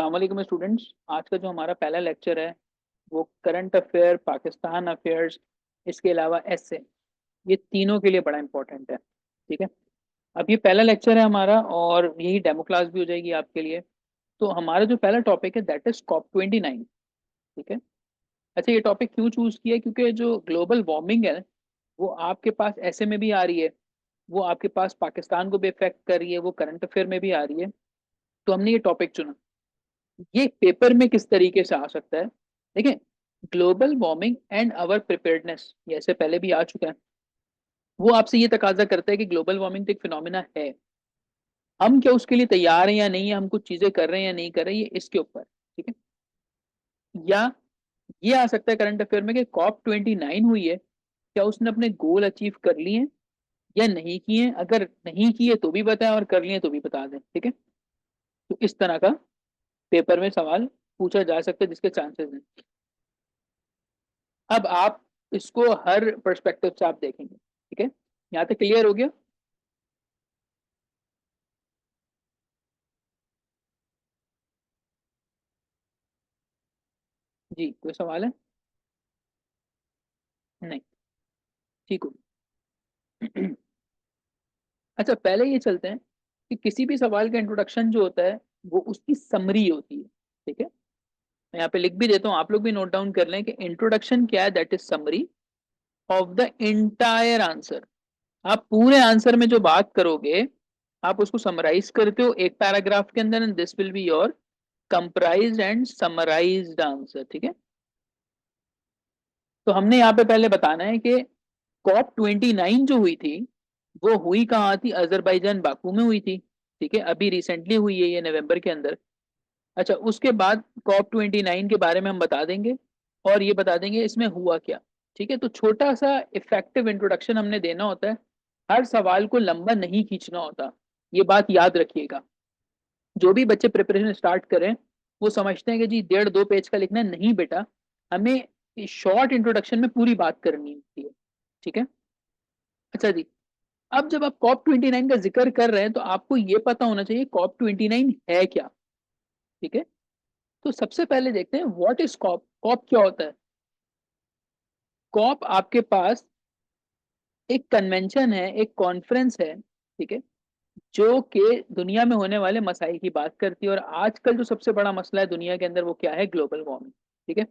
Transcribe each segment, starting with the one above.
अस्सलाम वालेकुम स्टूडेंट्स। आज का जो हमारा पहला लेक्चर है वो करंट अफेयर, पाकिस्तान अफेयर्स, इसके अलावा एसए, ये तीनों के लिए बड़ा इंपॉर्टेंट है। ठीक है। अब ये पहला लेक्चर है हमारा और यही डेमो क्लास भी हो जाएगी आपके लिए। तो हमारा जो पहला टॉपिक है दैट इज COP29। ठीक है। अच्छा, ये टॉपिक क्यों चूज किया है? क्योंकि जो ग्लोबल वार्मिंग है वो आपके पास ऐसे में भी आ रही है, वो आपके पास पाकिस्तान को भी इफेक्ट कर रही है, वो करंट अफेयर में भी आ रही है। तो हमने ये टॉपिक चुना। ये पेपर में किस तरीके से आ सकता है? देखें, global warming and our preparedness, ये ऐसे पहले भी आ चुका है। वो आपसे ये तकाजा करता है कि ग्लोबल वार्मिंग तो एक फिनोमिना है, हम क्या उसके लिए तैयार हैं या नहीं है, हम कुछ चीजें कर रहे हैं या नहीं कर रहे हैं, ये इसके ऊपर। ठीक है। या ये आ सकता है करंट अफेयर में कि COP29 हुई है, क्या उसने अपने गोल अचीव कर लिए हैं या नहीं किए हैं? अगर नहीं किए तो भी बताएं और कर लिए तो भी बता दें। ठीक है। तो इस तरह का पेपर में सवाल पूछा जा सकता है जिसके चांसेस हैं। अब आप इसको हर पर्सपेक्टिव से आप देखेंगे। ठीक है। यहाँ तक क्लियर हो गया? जी, कोई सवाल है? नहीं? ठीक हो। अच्छा, पहले ये चलते हैं कि किसी भी सवाल का इंट्रोडक्शन जो होता है वो उसकी समरी होती है। ठीक है। मैं यहाँ पे लिख भी देता हूँ, आप लोग भी नोट डाउन कर लें कि इंट्रोडक्शन क्या है। That is summary of the entire answer. आप पूरे आंसर में जो बात करोगे आप उसको समराइज करते हो एक पैराग्राफ के अंदर, and this will be your comprised and summarised answer. ठीक है। तो हमने यहाँ पे पहले बताना है कि COP29 जो हुई थी वो हुई कहाँ थी? अजरबैजान बाकू में हुई थी। ठीक है, अभी रिसेंटली हुई है ये नवंबर के अंदर। अच्छा, उसके बाद COP29 के बारे में हम बता देंगे और ये बता देंगे इसमें हुआ क्या। ठीक है। तो छोटा सा इफेक्टिव इंट्रोडक्शन हमने देना होता है, हर सवाल को लंबा नहीं खींचना होता, ये बात याद रखिएगा। जो भी बच्चे प्रिपरेशन स्टार्ट करें वो समझते हैं कि जी 1.5-2 पेज का लिखना है। नहीं बेटा, हमें शॉर्ट इंट्रोडक्शन में पूरी बात करनी होती है। ठीक है। अच्छा जी, अब जब आप COP29 का जिक्र कर रहे हैं तो आपको ये पता होना चाहिए COP29 है क्या। ठीक है। तो सबसे पहले देखते हैं व्हाट इज कॉप। कॉप क्या होता है? कॉप आपके पास एक कन्वेंशन है, एक कॉन्फ्रेंस है। ठीक है। जो कि दुनिया में होने वाले मसाइल की बात करती है, और आजकल जो सबसे बड़ा मसला है दुनिया के अंदर वो क्या है? Global warming. ठीक है।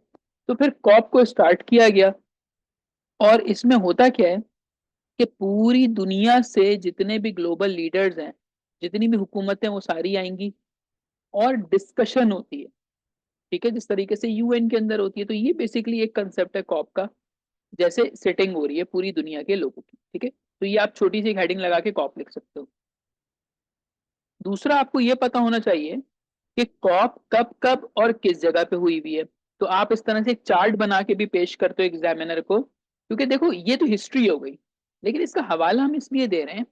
तो फिर कॉप को स्टार्ट किया गया और इसमें होता क्या है कि पूरी दुनिया से जितने भी ग्लोबल लीडर्स हैं, जितनी भी हुकूमतें, वो सारी आएंगी और डिस्कशन होती है। ठीक है, जिस तरीके से यूएन के अंदर होती है। तो ये बेसिकली एक कंसेप्ट है कॉप का, जैसे सेटिंग हो रही है पूरी दुनिया के लोगों की। ठीक है। तो ये आप छोटी सी हेडिंग लगा के कॉप लिख सकते हो। दूसरा, आपको ये पता होना चाहिए कि कॉप कब कब और किस जगह पे हुई हुई है। तो आप इस तरह से एक चार्ट बना के भी पेश करते हो एग्जामिनर को, क्योंकि देखो ये तो हिस्ट्री हो गई, लेकिन इसका हवाला हम इसलिए दे रहे हैं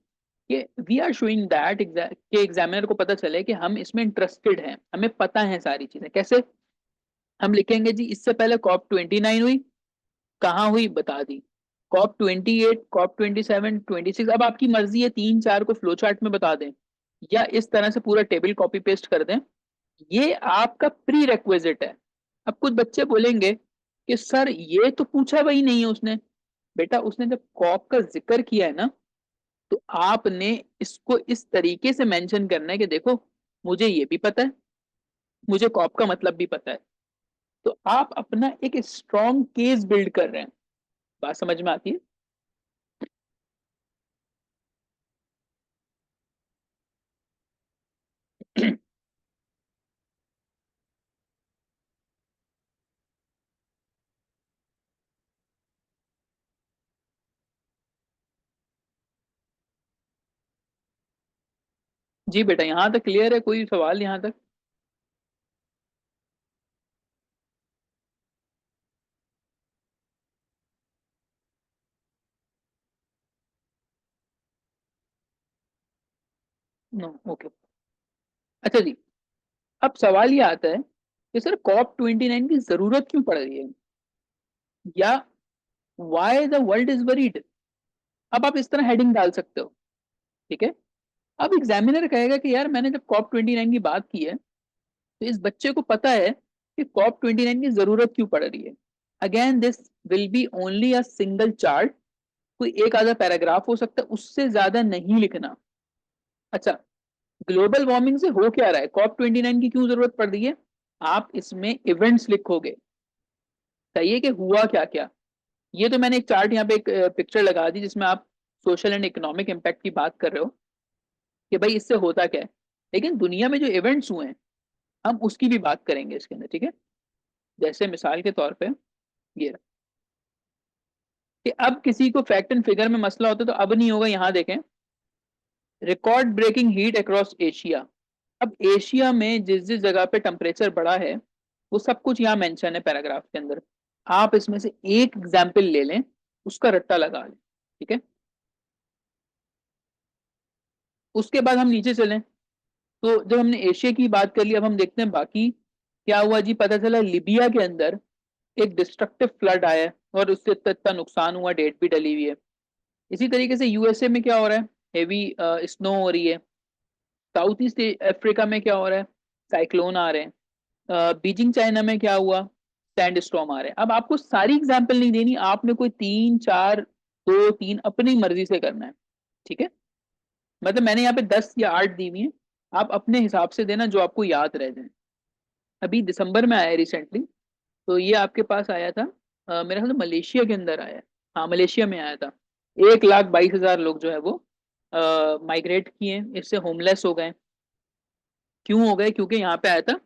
कि वी आर शोइंग दैट कि एग्जामिनर को पता चले कि हम इसमें इंटरेस्टेड हैं, हमें पता है सारी चीजें। कैसे? हम लिखेंगे जी इससे पहले COP29 हुई, कहाँ हुई बता दी। COP28, COP27, 26, अब आपकी मर्जी है 3-4 को फ्लो चार्ट में बता दें या इस तरह से पूरा टेबल कॉपी पेस्ट कर दें। ये आपका प्री रेक्विजिट है। अब कुछ बच्चे बोलेंगे कि सर ये तो पूछा वही नहीं है उसने। बेटा, उसने जब कॉप का जिक्र किया है ना, तो आपने इसको इस तरीके से मेंशन करना है कि देखो मुझे ये भी पता है, मुझे कॉप का मतलब भी पता है। तो आप अपना एक स्ट्रॉन्ग केस बिल्ड कर रहे हैं। बात समझ में आती है? जी बेटा, यहाँ तक क्लियर है? कोई सवाल यहाँ तक? नो? ओके। अच्छा जी, अब सवाल ये आता है कि सर COP29 की जरूरत क्यों पड़ रही है, या why the world is worried. अब आप इस तरह हेडिंग डाल सकते हो। ठीक है। अब एग्जामिनर कहेगा कि यार मैंने जब COP29 की बात की है तो इस बच्चे को पता है कि कॉप 29 की जरूरत क्यों पड़ रही है। Again this will be only a single chart, कोई एक आधा पैराग्राफ हो सकता है, उससे ज्यादा नहीं लिखना। अच्छा, ग्लोबल वार्मिंग से हो क्या रहा है, कॉप 29 की क्यों जरूरत पड़ रही है, आप इसमें इवेंट्स लिखोगे, कहिए कि हुआ क्या क्या। ये तो मैंने एक चार्ट यहाँ पे एक पिक्चर लगा दी जिसमें आप सोशल एंड इकोनॉमिक इम्पैक्ट की बात कर रहे हो कि भाई इससे होता क्या है, लेकिन दुनिया में जो इवेंट्स हुए हैं हम उसकी भी बात करेंगे इसके अंदर, ठीक है। जैसे मिसाल के तौर पे ये रहा, कि अब किसी को फैक्ट एंड फिगर में मसला होता है तो अब नहीं होगा, यहाँ देखें, record breaking heat across Asia. अब एशिया में जिस जिस जगह पे टेम्परेचर बढ़ा है वो सब कुछ यहाँ मेंशन है पैराग्राफ के अंदर, आप इसमें से एक एग्जाम्पल ले लें, उसका रट्टा लगा लें, ठीक है। उसके बाद हम नीचे चलें, तो जब हमने एशिया की बात कर ली, अब हम देखते हैं बाकी क्या हुआ जी। पता चला लिबिया के अंदर एक डिस्ट्रक्टिव फ्लड आया है और उससे इतना इतना नुकसान हुआ, डेट भी डली हुई है। इसी तरीके से यूएसए में क्या हो रहा है, हेवी स्नो हो रही है। साउथ ईस्ट अफ्रीका में क्या हो रहा है, साइक्लोन आ रहे हैं। बीजिंग चाइना में क्या हुआ, सैंड स्टॉर्म आ रहे हैं। अब आपको सारी एग्जाम्पल नहीं देनी, आपने कोई तीन चार, दो तीन अपनी मर्जी से करना है, ठीक है। मतलब मैंने यहाँ पे 10 या 8 दी हुई है, आप अपने हिसाब से देना जो आपको याद रह जाए। अभी दिसंबर में आया रिसेंटली, तो ये आपके पास आया था, मेरे ख्याल से मलेशिया के अंदर आया है। हाँ, मलेशिया में आया था। 1,22,000 लोग जो है वो माइग्रेट किए, इससे होमलेस हो गए। क्यों हो गए, क्योंकि यहाँ पे आया था,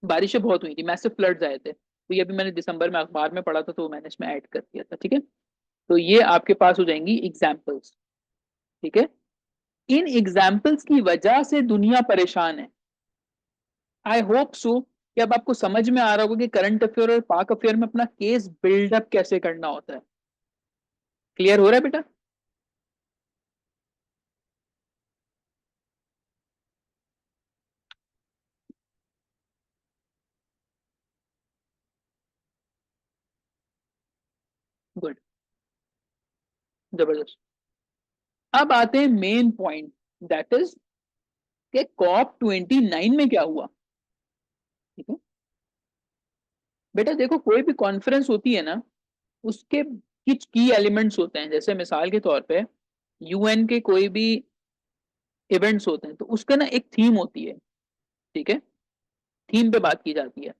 बारिशें बहुत हुई थी, मैसिव फ्लड्स आए थे। तो ये अभी मैंने दिसंबर में अखबार में पढ़ा था तो मैंने इसमें ऐड कर दिया था, ठीक है। तो ये आपके पास हो जाएंगी एग्जाम्पल्स, ठीक है। इन एग्जाम्पल्स की वजह से दुनिया परेशान है। आई होप सो कि अब आपको समझ में आ रहा होगा कि करंट अफेयर और पाक अफेयर में अपना केस बिल्डअप कैसे करना होता है। क्लियर हो रहा है बेटा? गुड, जबरदस्त। अब आते हैं मेन पॉइंट, दैट इज कि कॉप 29 में क्या हुआ, ठीक है। बेटा देखो, कोई भी कॉन्फ्रेंस होती है ना, उसके कुछ की एलिमेंट्स होते हैं। जैसे मिसाल के तौर पे यूएन के कोई भी इवेंट्स होते हैं तो उसका ना एक थीम होती है, ठीक है। थीम पे बात की जाती है।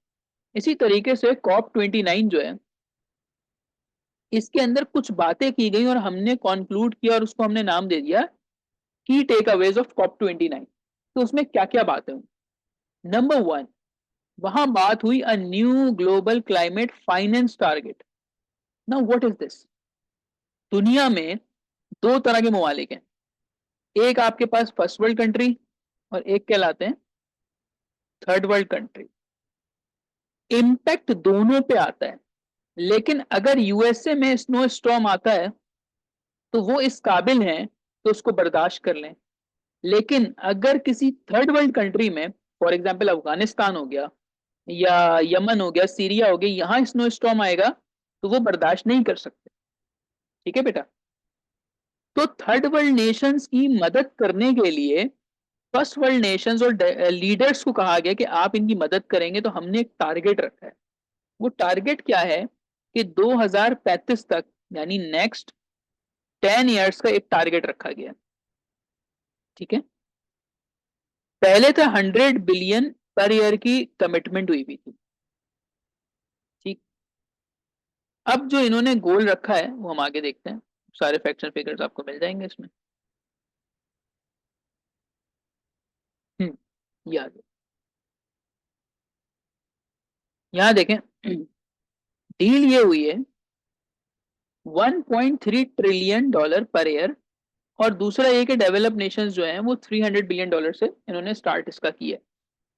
इसी तरीके से कॉप 29 जो है, इसके अंदर कुछ बातें की गई और हमने कॉन्क्लूड किया और उसको हमने नाम दे दिया की टेक अवेज ऑफ कॉप 29। तो उसमें क्या क्या बातें हुई। नंबर वन, वहां बात हुई a new global climate finance target. Now what is this. दुनिया में दो तरह के ममालिक हैं, एक आपके पास फर्स्ट वर्ल्ड कंट्री और एक कहलाते हैं थर्ड वर्ल्ड कंट्री। इम्पैक्ट दोनों पे आता है, लेकिन अगर यूएसए में स्नो स्टॉर्म आता है तो वो इस काबिल हैं तो उसको बर्दाश्त कर लें। लेकिन अगर किसी थर्ड वर्ल्ड कंट्री में, फॉर एग्जांपल अफगानिस्तान हो गया या यमन हो गया, सीरिया हो गया, यहाँ स्नो स्टॉर्म आएगा तो वो बर्दाश्त नहीं कर सकते, ठीक है बेटा। तो थर्ड वर्ल्ड नेशंस की मदद करने के लिए फर्स्ट वर्ल्ड नेशंस और लीडर्स को कहा गया कि आप इनकी मदद करेंगे, तो हमने एक टारगेट रखा है। वो टारगेट क्या है कि 2035 तक, यानी नेक्स्ट 10 ईयर्स का एक टारगेट रखा गया, ठीक है। पहले था 100 बिलियन पर ईयर की कमिटमेंट हुई हुई थी, ठीक। अब जो इन्होंने गोल रखा है वो हम आगे देखते हैं, सारे फैक्ट्स एंड फिगर्स आपको मिल जाएंगे इसमें। याद है। यहाँ देखें, डील ये हुई है 1.3 ट्रिलियन डॉलर पर ईयर, और दूसरा ये कि डेवलप नेशंस जो हैं वो 300 बिलियन डॉलर से इन्होंने स्टार्ट इसका किया है।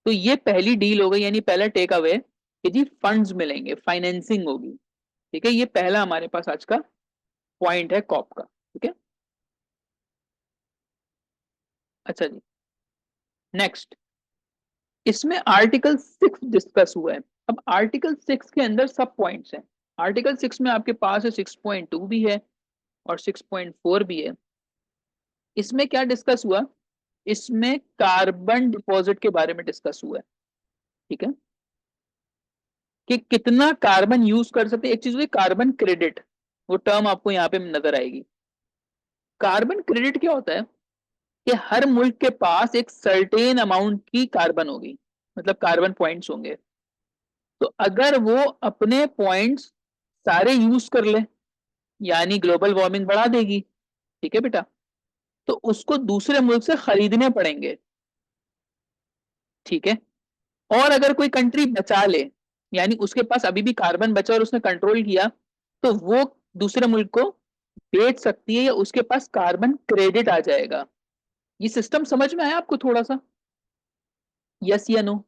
तो ये पहली डील हो गई, यानी पहला टेक अवे कि जी फंड्स मिलेंगे, फाइनेंसिंग होगी, ठीक है। ये पहला हमारे पास आज का पॉइंट है कॉप का, ठीक है। अच्छा जी, नेक्स्ट, इसमें आर्टिकल 6 डिस्कस हुआ है। अब आर्टिकल 6 के अंदर सब पॉइंट्स हैं। आर्टिकल 6 में आपके पास है 6.2 भी है और 6.4 भी है। इसमें क्या डिस्कस हुआ, इसमें कार्बन डिपॉजिट के बारे में डिस्कस हुआ है। ठीक है, कि कितना कार्बन यूज कर सकते हैं। एक चीज होती है कार्बन क्रेडिट, वो टर्म आपको यहाँ पे नजर आएगी। कार्बन क्रेडिट क्या होता है कि हर मुल्क के पास एक सर्टेन अमाउंट की कार्बन होगी, मतलब कार्बन पॉइंट्स होंगे। तो अगर वो अपने पॉइंट्स सारे यूज कर ले, यानी ग्लोबल वार्मिंग बढ़ा देगी। ठीक है बेटा, तो उसको दूसरे मुल्क से खरीदने पड़ेंगे। ठीक है, और अगर कोई कंट्री बचा ले, यानी उसके पास अभी भी कार्बन बचा और उसने कंट्रोल किया, तो वो दूसरे मुल्क को बेच सकती है या उसके पास कार्बन क्रेडिट आ जाएगा। ये सिस्टम समझ में आया आपको थोड़ा सा? यस या नो?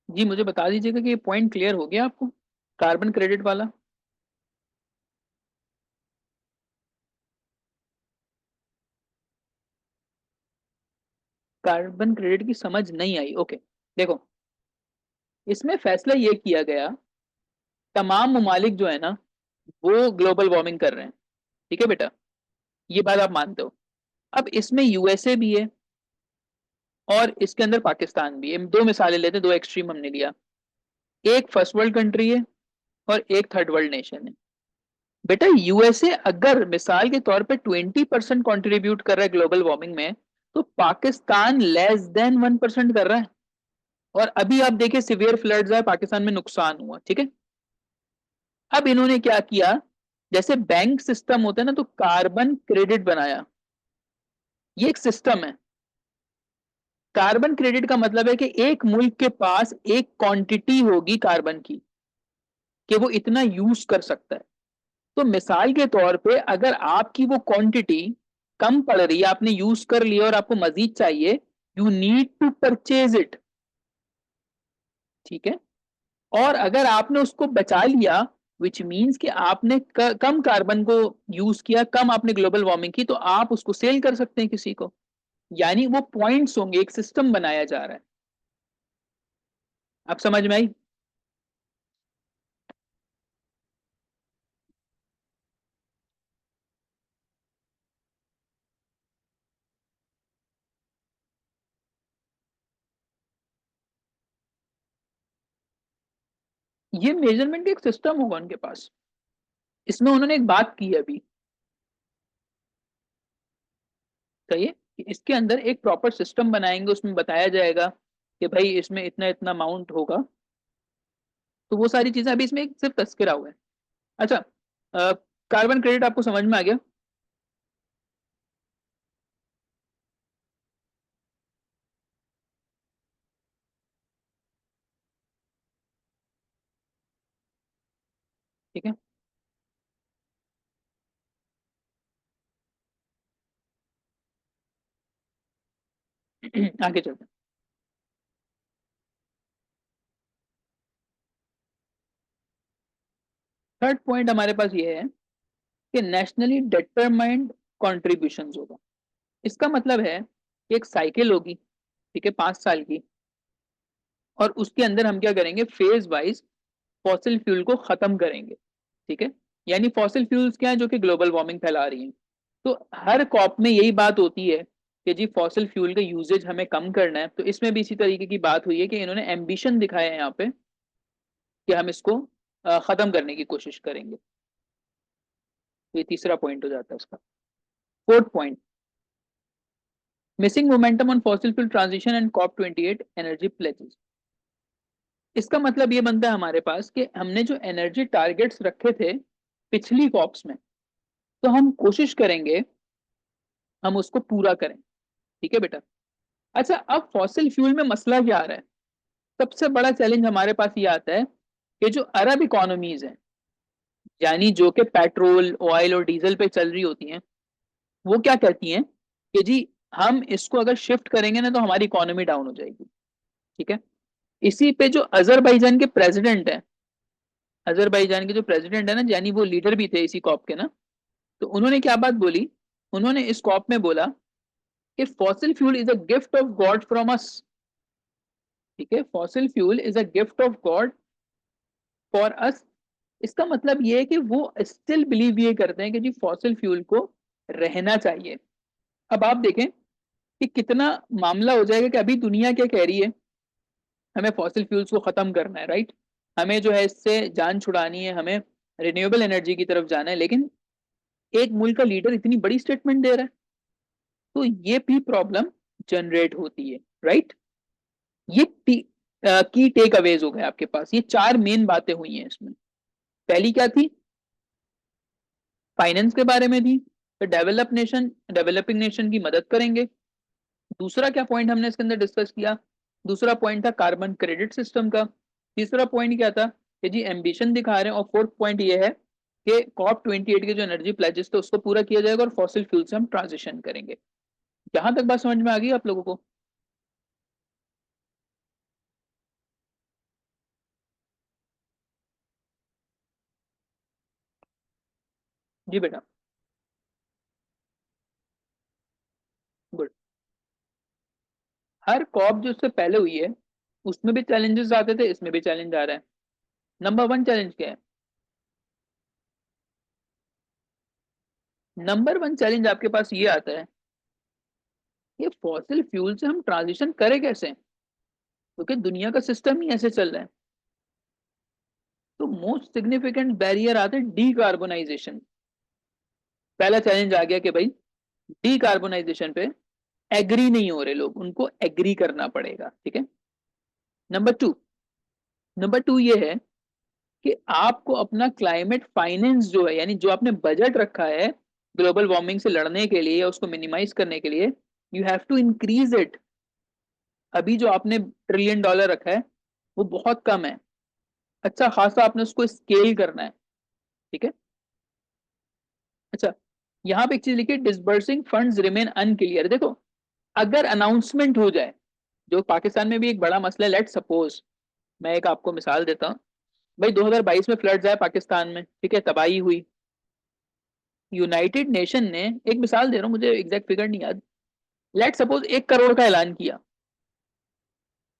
जी मुझे बता दीजिएगा कि ये पॉइंट क्लियर हो गया आपको, कार्बन क्रेडिट वाला। कार्बन क्रेडिट की समझ नहीं आई? ओके, देखो, इसमें फैसला ये किया गया, तमाम ममालिक जो है ना वो ग्लोबल वार्मिंग कर रहे हैं। ठीक है बेटा, ये बात आप मानते हो। अब इसमें यूएसए भी है और इसके अंदर पाकिस्तान भी है। दो मिसालें लेते हैं, दो एक्सट्रीम हमने लिया। एक फर्स्ट वर्ल्ड कंट्री है और एक थर्ड वर्ल्ड नेशन है। बेटा यूएसए अगर मिसाल के तौर पे 20% कॉन्ट्रीब्यूट कर रहा है ग्लोबल वार्मिंग में, तो पाकिस्तान लेस देन 1% कर रहा है। और अभी आप देखिए सिवियर फ्लड्स आए, पाकिस्तान में नुकसान हुआ। ठीक है, अब इन्होंने क्या किया, जैसे बैंक सिस्टम होता है ना, तो कार्बन क्रेडिट बनाया। ये एक सिस्टम है। कार्बन क्रेडिट का मतलब है कि एक मुल्क के पास एक क्वांटिटी होगी कार्बन की, कि वो इतना यूज कर सकता है। तो मिसाल के तौर पे अगर आपकी वो क्वांटिटी कम पड़ रही है, आपने यूज कर लिया और आपको मजीद चाहिए, you need to purchase it. ठीक है, और अगर आपने उसको बचा लिया, विच मीन्स कि आपने कम कार्बन को यूज किया, कम आपने ग्लोबल वार्मिंग की, तो आप उसको सेल कर सकते हैं किसी को। यानी वो पॉइंट्स होंगे, एक सिस्टम बनाया जा रहा है। आप समझ में आई? ये मेजरमेंट एक सिस्टम होगा उनके पास। इसमें उन्होंने एक बात की है अभी, कहिए, कि इसके अंदर एक प्रॉपर सिस्टम बनाएंगे, उसमें बताया जाएगा कि भाई इसमें इतना इतना अमाउंट होगा। तो वो सारी चीजें अभी इसमें एक सिर्फ तस्करा हुआ है। अच्छा, कार्बन क्रेडिट आपको समझ में आ गया? ठीक है। आगे चलते हैं। थर्ड पॉइंट हमारे पास ये है कि नेशनली डिटरमाइंड कॉन्ट्रीब्यूशन होगा। इसका मतलब है कि एक साइकिल होगी, ठीक है, 5 साल की, और उसके अंदर हम क्या करेंगे, फेज वाइज फॉसिल फ्यूल को खत्म करेंगे। ठीक है, यानी फॉसिल फ्यूल्स क्या है जो कि ग्लोबल वार्मिंग फैला रही हैं। तो हर कॉप में यही बात होती है कि जी फॉसिल फ्यूल का यूजेज हमें कम करना है। तो इसमें भी इसी तरीके की बात हुई है कि इन्होंने एम्बिशन दिखाया है यहाँ पे कि हम इसको खत्म करने की कोशिश करेंगे। तो ये तीसरा पॉइंट हो जाता है उसका। Fourth point, missing momentum on fossil fuel transition and COP 28 energy pledges. इसका मतलब ये बनता है हमारे पास कि हमने जो एनर्जी टारगेट्स रखे थे पिछली कॉप्स में, तो हम कोशिश करेंगे हम उसको पूरा करें। ठीक है बेटा। अच्छा, अब फॉसिल फ्यूल में मसला क्या आ रहा है? सबसे बड़ा चैलेंज हमारे पास ये आता है कि जो अरब इकोनॉमीज हैं, यानी जो कि पेट्रोल ऑयल और डीजल पे चल रही होती हैं, वो क्या कहती हैं कि जी हम इसको अगर शिफ्ट करेंगे ना तो हमारी इकोनॉमी डाउन हो जाएगी। ठीक है, इसी पे जो अजरबैजान के प्रेसिडेंट है, अजरबैजान के जो प्रेसिडेंट है ना, यानी वो लीडर भी थे इसी कॉप के ना, तो उन्होंने क्या बात बोली, उन्होंने इस कॉप में बोला कि fossil fuel is a gift of God from us. ठीक है, fossil fuel is a gift of God for us, इसका मतलब ये है कि वो स्टिल बिलीव ये करते हैं कि जी फॉसिल फ्यूल को रहना चाहिए। अब आप देखें कि कितना मामला हो जाएगा कि अभी दुनिया क्या कह रही है, हमें फॉसिल फ्यूल्स को खत्म करना है, राइट, हमें जो है इससे जान छुड़ानी है, हमें रिन्यूएबल एनर्जी की तरफ जाना है, लेकिन एक मुल्क का लीडर इतनी बड़ी स्टेटमेंट दे रहा है, तो ये भी प्रॉब्लम जनरेट होती है, राइट। ये की टेक अवेज हो गए आपके पास, ये चार मेन बातें हुई हैं इसमें। पहली क्या थी, फाइनेंस के बारे में थी, तो डेवलपिंग नेशन की मदद करेंगे। दूसरा क्या पॉइंट हमने इसके अंदर डिस्कस किया, दूसरा पॉइंट था कार्बन क्रेडिट सिस्टम का। तीसरा पॉइंट क्या था कि जी एम्बिशन दिखा रहे हैं, और फोर्थ पॉइंट ये है कि COP 28 के जो एनर्जी प्लेजेस थे उसको पूरा किया जाएगा और फॉसिल फ्यूल से हम ट्रांजिशन करेंगे। यहां तक बात समझ में आ गई आप लोगों को? जी बेटा, गुड। हर कॉप जो उससे पहले हुई है उसमें भी चैलेंजेस आते थे, इसमें भी चैलेंज आ रहा है। नंबर वन चैलेंज क्या है? नंबर वन चैलेंज आपके पास ये आता है, ये फॉसिल फ्यूल से हम ट्रांजिशन करें कैसे, क्योंकि दुनिया का सिस्टम ही ऐसे चल रहा है। तो मोस्ट सिग्निफिकेंट बैरियर आता है डीकार्बोनाइजेशन। पहला चैलेंज आ गया कि भाई डीकार्बोनाइजेशन पे एग्री नहीं हो रहे लोग, उनको एग्री करना पड़ेगा, ठीक है। नंबर टू, ये है कि आपको अपना क्लाइमेट फाइनेंस जो है, यानी जो आपने बजट रखा है ग्लोबल वार्मिंग से लड़ने के लिए या उसको मिनिमाइज करने के लिए, you have to increase it. अभी जो आपने $1 ट्रिलियन रखा है वो बहुत कम है, अच्छा खासा आपने उसको स्केल करना है, ठीक है। अच्छा, यहाँ पे एक चीज लिखी, डिसबर्सिंग फंड्स रिमेन अनक्लियर। देखो, अगर अनाउंसमेंट हो जाए, जो पाकिस्तान में भी एक बड़ा मसला है, लेट सपोज, मैं एक आपको मिसाल देता हूँ, भाई 2022 में फ्लड्स आए पाकिस्तान में, ठीक है, तबाही हुई। यूनाइटेड नेशन ने, एक मिसाल दे रहा हूँ, मुझे एग्जैक्ट फिगर नहीं याद, लेट सपोज 1 करोड़ का ऐलान किया।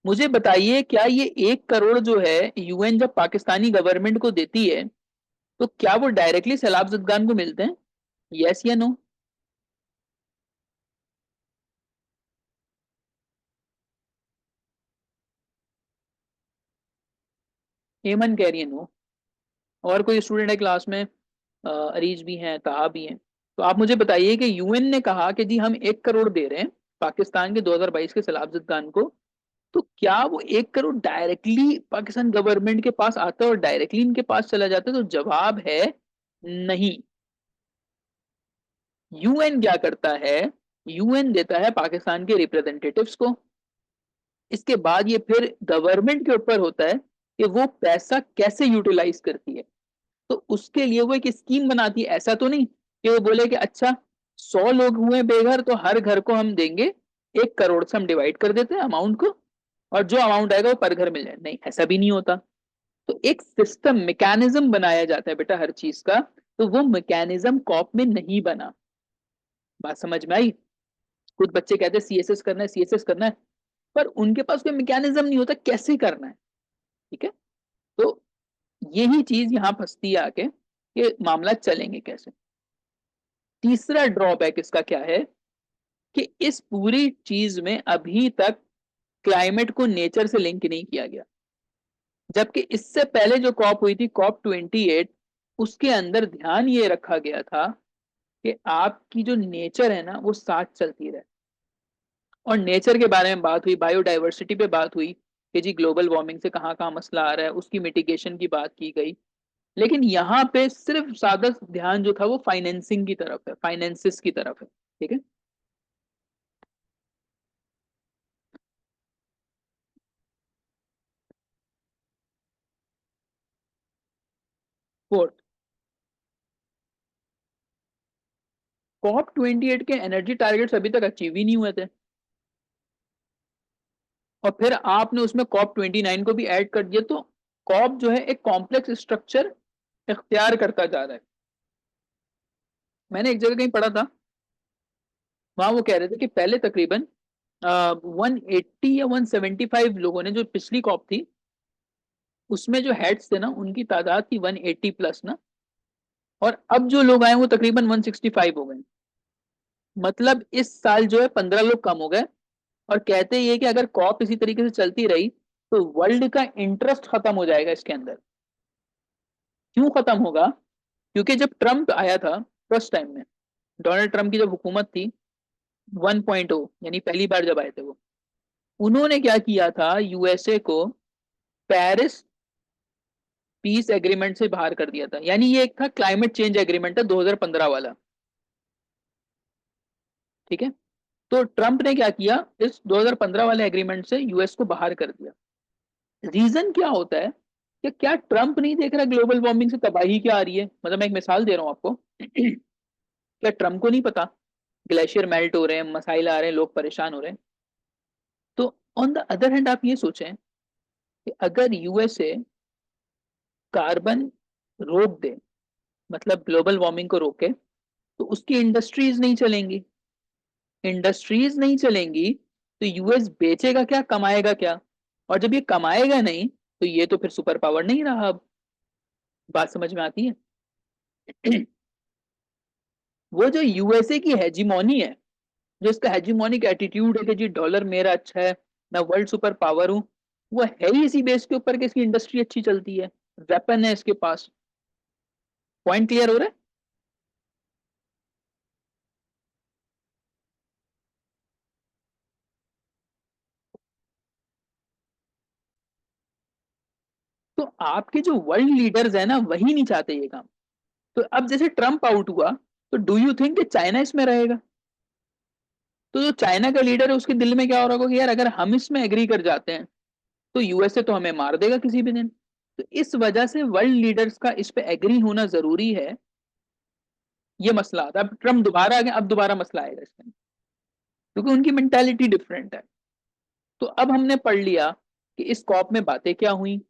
मुझे बताइए, क्या ये 1 करोड़ जो है यूएन जब पाकिस्तानी गवर्नमेंट को देती है तो क्या वो डायरेक्टली सैलाब जदगान को मिलते हैं? यस या नो? हेमन कह रही है नो। और कोई स्टूडेंट है क्लास में? अरीज भी हैं, ताहा भी हैं। तो आप मुझे बताइए कि यूएन ने कहा कि जी हम 1 करोड़ दे रहे हैं पाकिस्तान के 2022 के सैलाब जदगान को, तो क्या वो 1 करोड़ डायरेक्टली पाकिस्तान गवर्नमेंट के पास आता है और डायरेक्टली इनके पास चला जाता है? तो जवाब है नहीं। यूएन क्या करता है, यूएन देता है पाकिस्तान के रिप्रेजेंटेटिव्स को, इसके बाद ये फिर गवर्नमेंट के ऊपर होता है कि वो पैसा कैसे यूटिलाइज करती है। तो उसके लिए वो एक स्कीम बनाती है, ऐसा तो नहीं कि वो बोले कि अच्छा 100 लोग हुए बेघर तो हर घर को हम देंगे 1 करोड़ से, हम डिवाइड कर देते हैं अमाउंट को और जो अमाउंट आएगा वो पर घर मिल जाए, नहीं ऐसा भी नहीं होता। तो एक सिस्टम मैकेनिज्म बनाया जाता है बेटा हर चीज का, तो वो मैकेनिज्म कॉप में नहीं बना। बात समझ में आई? कुछ बच्चे कहते हैं सीएसएस करना है, सीएसएस करना है, पर उनके पास कोई मैकेनिज्म नहीं होता कैसे करना है, ठीक है। तो यही चीज यहाँ फंसती है आके कि मामला चलेंगे कैसे। तीसरा ड्रॉबैक इसका क्या है कि इस पूरी चीज में अभी तक क्लाइमेट को नेचर से लिंक नहीं किया गया, जबकि इससे पहले जो कॉप हुई थी COP 28, उसके अंदर ध्यान ये रखा गया था कि आपकी जो नेचर है ना वो साथ चलती रहे। और नेचर के बारे में बात हुई, बायोडाइवर्सिटी पे बात हुई कि जी ग्लोबल वार्मिंग से कहाँ कहाँ मसला आ रहा है, उसकी मिटिगेशन की बात की गई। लेकिन यहाँ पे सिर्फ सादा ध्यान जो था वो फाइनेंसिंग की तरफ है, फाइनेंसिस की तरफ है, ठीक है। फोर्थ, COP 28 के एनर्जी टारगेट्स अभी तक अचीव ही नहीं हुए थे, और फिर आपने उसमें COP 29 को भी ऐड कर दिया, तो कॉप जो है एक कॉम्प्लेक्स स्ट्रक्चर इख्तियार करता जा रहा है। मैंने एक जगह कहीं पढ़ा था, वहां वो कह रहे थे कि पहले तकरीबन 180 या 175 लोगों ने, जो पिछली कॉप थी उसमें जो हेड्स थे ना उनकी तादाद थी 180 प्लस ना, और अब जो लोग आए वो तकरीबन 165 हो गए। मतलब इस साल जो है 15 लोग कम हो गए। और कहते ये कि अगर कॉप इसी तरीके से चलती रही तो वर्ल्ड का इंटरेस्ट खत्म हो जाएगा इसके अंदर। क्यों खत्म होगा? क्योंकि जब ट्रम्प आया था फर्स्ट टाइम में, डोनाल्ड ट्रम्प की जब हुकूमत थी 1.0, यानी पहली बार जब आए थे वो, उन्होंने क्या किया था, यूएसए को पेरिस पीस एग्रीमेंट से बाहर कर दिया था। यानी ये एक था क्लाइमेट चेंज एग्रीमेंट था 2015 वाला। ठीक है। तो ट्रम्प ने क्या किया, इस 2015 वाले एग्रीमेंट से यूएस को बाहर कर दिया। रीजन क्या होता है कि क्या ट्रम्प नहीं देख रहा ग्लोबल वार्मिंग से तबाही क्या आ रही है? मतलब मैं एक मिसाल दे रहा हूं आपको क्या ट्रम्प को नहीं पता ग्लेशियर मेल्ट हो रहे हैं, मसाइल आ रहे हैं, लोग परेशान हो रहे हैं? तो ऑन द अदर हैंड आप ये सोचें कि अगर यूएसए कार्बन रोक दे, मतलब ग्लोबल वार्मिंग को रोके, तो उसकी इंडस्ट्रीज नहीं चलेंगी। इंडस्ट्रीज नहीं चलेंगी तो यूएस बेचेगा क्या, कमाएगा क्या? और जब ये कमाएगा नहीं तो ये तो फिर सुपर पावर नहीं रहा। अब बात समझ में आती है? वो जो यूएसए की हेजीमोनी है, जो इसका हेजीमोनिक एटीट्यूड है कि जी डॉलर मेरा अच्छा है, मैं वर्ल्ड सुपर पावर हूं, वो है ही इसी बेस के ऊपर कि इसकी इंडस्ट्री अच्छी चलती है, वेपन है इसके पास। पॉइंट क्लियर हो रहा है? तो आपके जो वर्ल्ड लीडर्स है ना वही नहीं चाहते ये काम। तो अब जैसे ट्रम्प आउट हुआ, तो डू यू थिंक कि चाइना इसमें रहेगा? तो जो चाइना का लीडर है उसके दिल में क्या हो रहा होगा कि यार अगर हम इसमें एग्री कर जाते हैं तो यूएसए तो हमें मार देगा किसी भी दिन। तो इस वजह से वर्ल्ड लीडर्स का इस पे एग्री होना जरूरी है। ये मसला आता है। अब ट्रम्प दोबारा आ गया, अब दोबारा मसला आएगा इसमें, क्योंकि उनकी मेंटालिटी डिफरेंट है। तो अब हमने पढ़ लिया कि इस कॉप में बातें क्या हुई,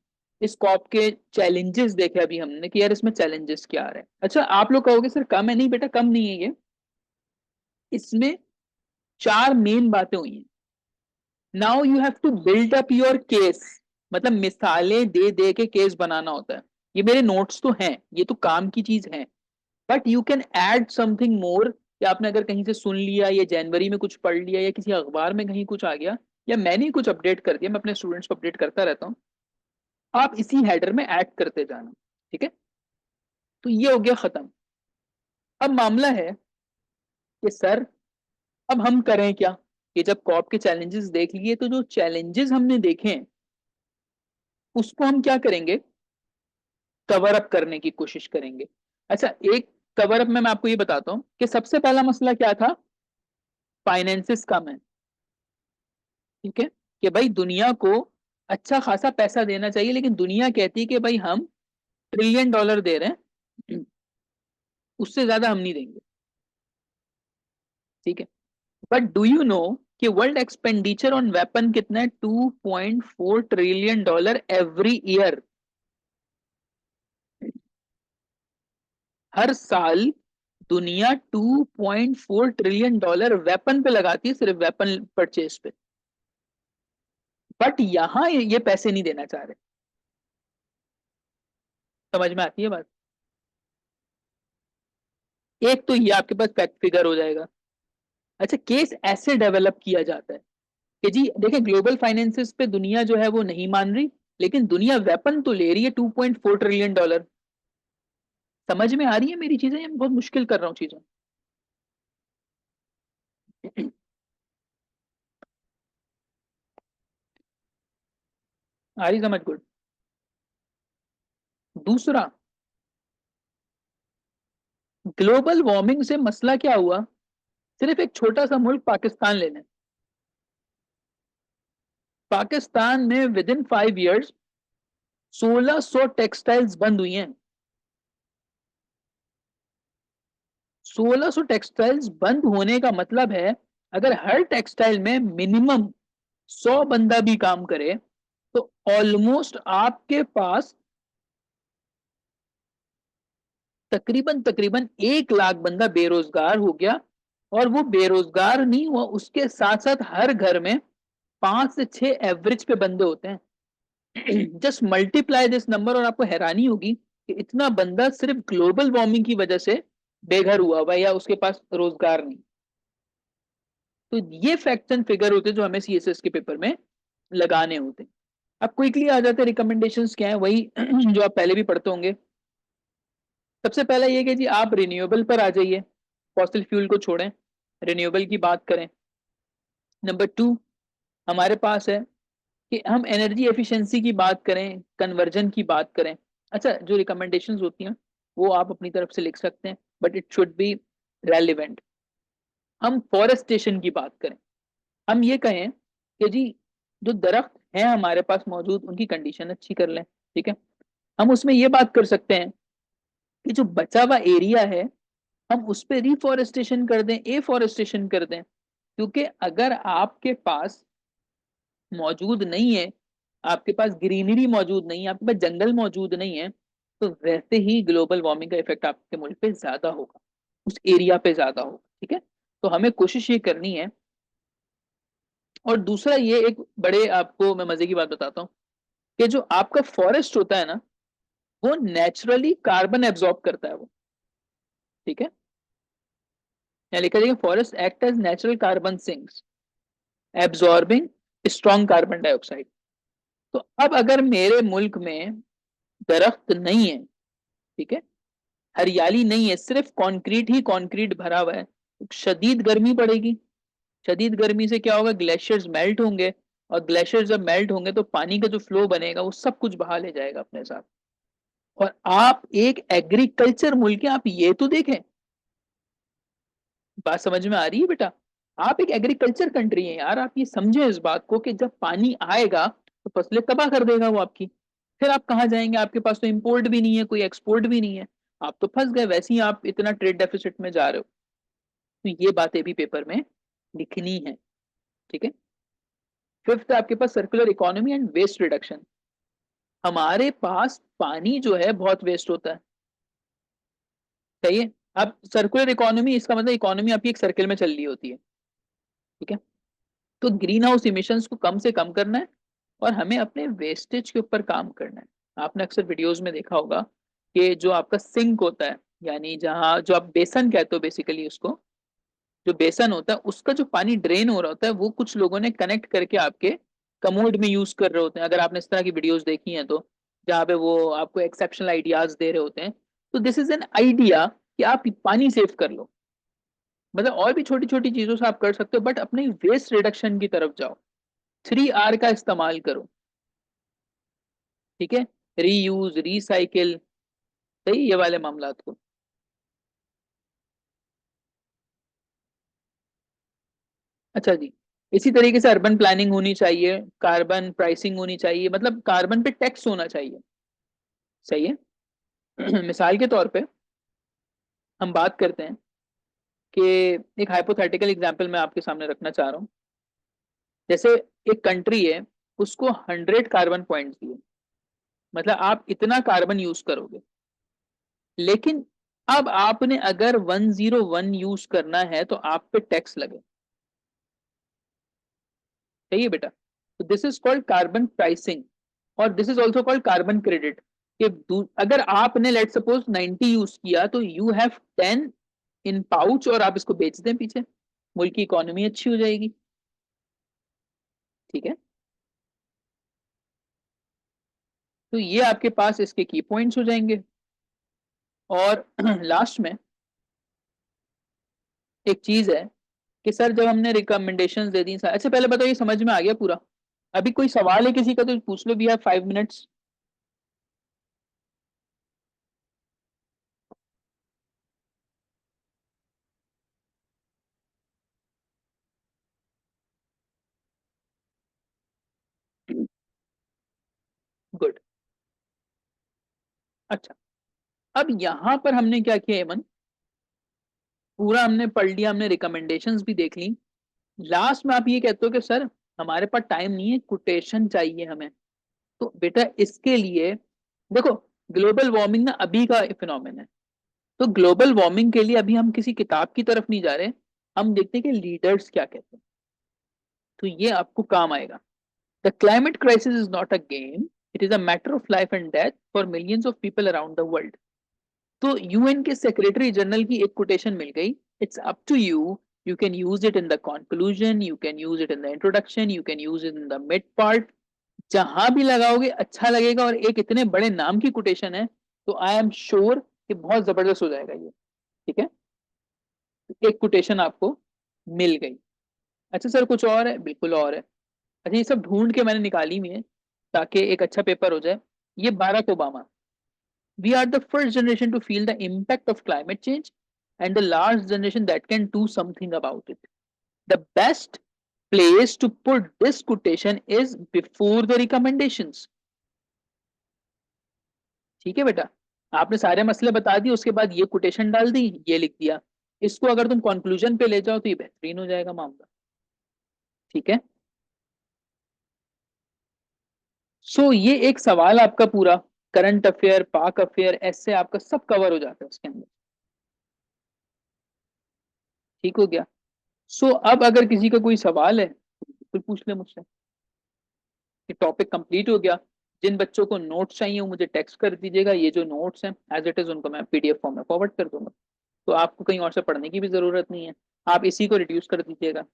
इस कॉप के चैलेंजेस देखे अभी हमने कि यार इसमें चैलेंजेस क्या आ रहे हैं। अच्छा आप लोग कहोगे सर कम है, नहीं बेटा कम नहीं है ये। इसमें चार मेन बातें हुई हैं। Now you have to build up your case, मतलब मिसालें दे दे के केस बनाना होता है। ये मेरे नोट्स तो हैं, ये तो काम की चीज है, but you can add something more. या आपने अगर कहीं से सुन लिया, या जनवरी में कुछ पढ़ लिया, या किसी अखबार में कहीं कुछ आ गया, या मैंने ही कुछ अपडेट कर दिया, मैं अपने स्टूडेंट्स को अपडेट करता रहता हूँ, आप इसी हेडर में ऐड करते जाना। ठीक है। तो ये हो गया खत्म। अब मामला है कि सर अब हम करें क्या? कि जब कॉप के चैलेंजेस देख लिए, तो जो चैलेंजेस हमने देखे हैं उसको हम क्या करेंगे, कवर अप करने की कोशिश करेंगे। अच्छा एक कवर अप में मैं आपको ये बताता हूँ कि सबसे पहला मसला क्या था, फाइनेंसिस कम है। ठीक है। कि भाई दुनिया को अच्छा खासा पैसा देना चाहिए, लेकिन दुनिया कहती है कि भाई हम $1 ट्रिलियन दे रहे हैं, उससे ज्यादा हम नहीं देंगे। ठीक है। बट डू यू नो कि वर्ल्ड एक्सपेंडिचर ऑन वेपन कितना है? $2.4 ट्रिलियन एवरी ईयर। हर साल दुनिया $2.4 ट्रिलियन वेपन पे लगाती है, सिर्फ वेपन परचेज पे। बट यहां ये पैसे नहीं देना चाह रहे। समझ में आती है बात? एक तो ये आपके पास फैक्ट फिगर हो जाएगा। अच्छा केस ऐसे डेवलप किया जाता है कि जी देखें ग्लोबल फाइनेंसिस पे दुनिया जो है वो नहीं मान रही, लेकिन दुनिया वेपन तो ले रही है $2.4 ट्रिलियन। समझ में आ रही है मेरी चीजें, या मैं बहुत मुश्किल कर रहा हूँ चीजें? आ रही समझ? गुड। दूसरा, ग्लोबल वार्मिंग से मसला क्या हुआ? सिर्फ एक छोटा सा मुल्क पाकिस्तान ले लें। पाकिस्तान में विद इन 5 इयर्स 1600 टेक्सटाइल्स बंद हुई हैं। 1600 टेक्सटाइल्स बंद होने का मतलब है अगर हर टेक्सटाइल में मिनिमम 100 बंदा भी काम करे तो ऑलमोस्ट आपके पास तकरीबन तकरीबन 1 लाख बंदा बेरोजगार हो गया। और वो बेरोजगार नहीं हुआ, उसके साथ साथ हर घर में 5 से 6 एवरेज पे बंदे होते हैं। जस्ट मल्टीप्लाई दिस नंबर और आपको हैरानी होगी कि इतना बंदा सिर्फ ग्लोबल वार्मिंग की वजह से बेघर हुआ हुआ है या उसके पास रोजगार नहीं। तो ये फैक्ट्स एंड फिगर होते हैं जो हमें सीएसएस के पेपर में लगाने होते हैं। अब क्विकली आ जाते हैं रिकमेंडेशंस क्या है, वही जो आप पहले भी पढ़ते होंगे। सबसे पहला ये कि जी आप रिन्यूएबल पर आ जाइए, फॉसिल फ्यूल को छोड़ें, रिन्यूएबल की बात करें। नंबर 2 हमारे पास है कि हम एनर्जी एफिशिएंसी की बात करें, कन्वर्जन की बात करें। अच्छा, जो रिकमेंडेशंस होती हैं वो आप अपनी तरफ से लिख सकते हैं, but it should be relevant. हम फॉरेस्टेशन की बात करें, हम ये कहें कि जी जो दरख्त हैं हमारे पास मौजूद उनकी कंडीशन अच्छी कर लें। ठीक है, हम उसमें ये बात कर सकते हैं कि जो बचा हुआ एरिया है हम उस पर रिफॉरेस्टेशन कर दें, एफॉरेस्टेशन कर दें। क्योंकि अगर आपके पास मौजूद नहीं है, आपके पास ग्रीनरी मौजूद नहीं है, आपके पास जंगल मौजूद नहीं है, तो वैसे ही ग्लोबल वार्मिंग का इफेक्ट आपके मुल्क पे ज्यादा होगा, उस एरिया पे ज्यादा होगा। ठीक है, तो हमें कोशिश ये करनी है। और दूसरा ये एक बड़े आपको मैं मजे की बात बताता हूँ कि जो आपका फॉरेस्ट होता है ना वो नेचुरली कार्बन एब्जॉर्ब करता है वो। ठीक है, यहाँ लिखा जाएगा forest act as natural carbon sinks absorbing strong carbon dioxide. तो अब अगर मेरे मुल्क में दरख्त नहीं है, ठीक है, हरियाली नहीं है, सिर्फ कंक्रीट ही कंक्रीट भरा हुआ है, तो शदीद गर्मी पड़ेगी। शदीद गर्मी से क्या होगा, ग्लेशियर्स मेल्ट होंगे, और ग्लेशियर्स जब मेल्ट होंगे तो पानी का जो फ्लो बनेगा वो सब कुछ बहा ले जाएगा अपने साथ। और आप एक एग्रीकल्चर मुल्क है, आप ये तो देखें, बात समझ में आ रही है बेटा? आप एक एग्रीकल्चर कंट्री है यार, आप ये समझे इस बात को कि जब पानी आएगा तो फसलें तबाह कर देगा वो आपकी। फिर आप कहाँ जाएंगे, आपके पास तो इंपोर्ट भी नहीं है, कोई एक्सपोर्ट भी नहीं है, आप तो फंस गए, वैसे ही आप इतना ट्रेड डेफिसिट में जा रहे हो। तो ये बातें भी पेपर में लिखनी है। ठीक है, फिफ्थ है आपके पास circular economy and waste reduction. हमारे पास पानी जो है बहुत वेस्ट होता है, सही है। अब सर्कुलर इकोनॉमी इसका मतलब इकोनॉमी आपकी एक सर्कल में चल रही होती है। ठीक है, तो ग्रीन हाउस इमिशंस को कम से कम करना है और हमें अपने वेस्टेज के ऊपर काम करना है। आपने अक्सर वीडियोस में देखा होगा कि जो आपका सिंक होता है, यानी जहाँ जो आप बेसन कहते हो बेसिकली उसको, जो बेसन होता है उसका जो पानी ड्रेन हो रहा होता है वो कुछ लोगों ने कनेक्ट करके आपके कमोड में यूज कर रहे होते हैं। अगर आपने इस तरह की वीडियोस देखी हैं तो, जहाँ पे वो आपको एक्सेप्शनल आइडियाज दे रहे होते हैं। तो दिस इज एन आइडिया कि आप पानी सेव कर लो। मतलब और भी छोटी छोटी चीजों से आप कर सकते हो, बट अपने वेस्ट रिडक्शन की तरफ जाओ, 3R का इस्तेमाल करो। ठीक है, रीयूज, रिसाइकिल, सही, ये वाले मामलात को। अच्छा जी, इसी तरीके से अर्बन प्लानिंग होनी चाहिए, कार्बन प्राइसिंग होनी चाहिए, मतलब कार्बन पे टैक्स होना चाहिए। सही है। मिसाल के तौर पे हम बात करते हैं कि एक हाइपोथेटिकल एग्जांपल मैं आपके सामने रखना चाह रहा हूँ। जैसे एक कंट्री है, उसको 100 कार्बन पॉइंट्स दिए, मतलब आप इतना कार्बन यूज करोगे, लेकिन अब आपने अगर 101 यूज करना है तो आप पे टैक्स लगे। सही है बेटा, तो this is called carbon pricing, और this is also called carbon credit. कि अगर आपने लेट सपोज 90 यूज किया तो यू हैव 10 इन पाउच, और आप इसको बेच दें पीछे, मुल्क की इकोनॉमी अच्छी हो जाएगी। ठीक है, तो ये आपके पास इसके की पॉइंट्स हो जाएंगे। और लास्ट में एक चीज है कि सर जब हमने रिकमेंडेशंस दे दी, अच्छा पहले बताओ ये समझ में आ गया पूरा? अभी कोई सवाल है किसी का तो पूछ लो, भी है 5 मिनट्स। गुड। अच्छा, अब यहां पर हमने क्या किया एमन, पूरा हमने पढ़ लिया, हमने रिकमेंडेशंस भी देख ली। लास्ट में आप ये कहते हो कि सर हमारे पास टाइम नहीं है, कोटेशन चाहिए हमें। तो बेटा इसके लिए देखो, ग्लोबल वार्मिंग ना अभी का फिनोमेना है, तो ग्लोबल वार्मिंग के लिए अभी हम किसी किताब की तरफ नहीं जा रहे, हम देखते हैं कि लीडर्स क्या कहते हैं। तो ये आपको काम आएगा। The climate crisis is not a game, it is a matter of life and death for millions of people around the world. तो यूएन के सेक्रेटरी जनरल की एक कोटेशन मिल गई, it's up to you, you can use it in the conclusion, you can use it in the introduction, you can use it in the mid part, जहां भी लगाओगे अच्छा लगेगा। और एक इतने बड़े नाम की कोटेशन है, तो आई एम श्योर कि बहुत जबरदस्त हो जाएगा ये। ठीक है, एक कोटेशन आपको मिल गई। अच्छा सर कुछ और है? बिल्कुल और है। अच्छा ये सब ढूंढ के मैंने निकाली हुई है ताकि एक अच्छा पेपर हो जाए। ये Barack Obama, we are the first generation to feel the impact of climate change and the last generation that can do something about it. The best place to put this quotation is before the recommendations. ठीक है बेटा, आपने सारे मसले बता दिए, उसके बाद ये कोटेशन डाल दी, ये लिख दिया। इसको अगर तुम कंक्लूजन पे ले जाओ तो ये बेहतरीन हो जाएगा मामला। ठीक है, सो ये एक सवाल आपका पूरा करंट अफेयर, पाक अफेयर, ऐसे आपका सब कवर हो जाता है उसके अंदर। ठीक हो गया। सो अब अगर किसी का कोई सवाल है तो बिल्कुल पूछ ले मुझसे। ये टॉपिक कंप्लीट हो गया। जिन बच्चों को नोट्स चाहिए वो मुझे टेक्स्ट कर दीजिएगा, ये जो नोट्स हैं एज इट इज उनको मैं पीडीएफ फॉर्म में फॉरवर्ड कर दूंगा। तो आपको कहीं और से पढ़ने की भी जरूरत नहीं है, आप इसी को रिड्यूस कर दीजिएगा।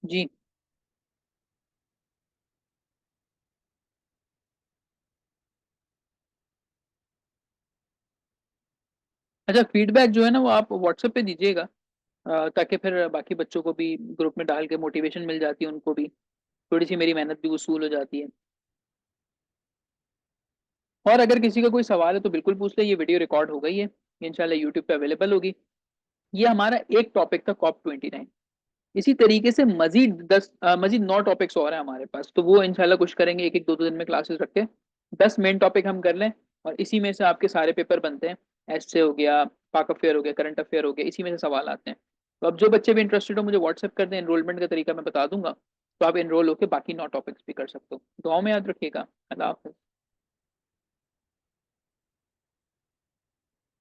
जी। अच्छा फीडबैक जो है ना वो आप व्हाट्सएप पे दीजिएगा, ताकि फिर बाकी बच्चों को भी ग्रुप में डाल के मोटिवेशन मिल जाती है, उनको भी थोड़ी सी मेरी मेहनत भी वसूल हो जाती है। और अगर किसी का कोई सवाल है तो बिल्कुल पूछ ले, ये वीडियो रिकॉर्ड हो गई है, इंशाल्लाह यूट्यूब पे अवेलेबल होगी। ये हमारा एक टॉपिक था COP29। इसी तरीके से मजीद 9 टॉपिक्स और हैं हमारे पास, तो वो इंशाल्लाह कुछ करेंगे, एक एक दो दो दिन में क्लासेस रख के 10 मेन टॉपिक हम कर लें, और इसी में से आपके सारे पेपर बनते हैं। एससे हो गया, पाक अफेयर हो गया, करंट अफेयर हो गया, इसी में से सवाल आते हैं। तो अब जो बच्चे भी इंटरेस्टेड हो मुझे व्हाट्सएप कर दें, एनरोलमेंट का तरीका मैं बता दूंगा, तो आप एनरोल होकर बाकी 9 टॉपिक्स भी कर सकते हो। दुआओं में याद रखिएगा। अल्लाह हाफिज़।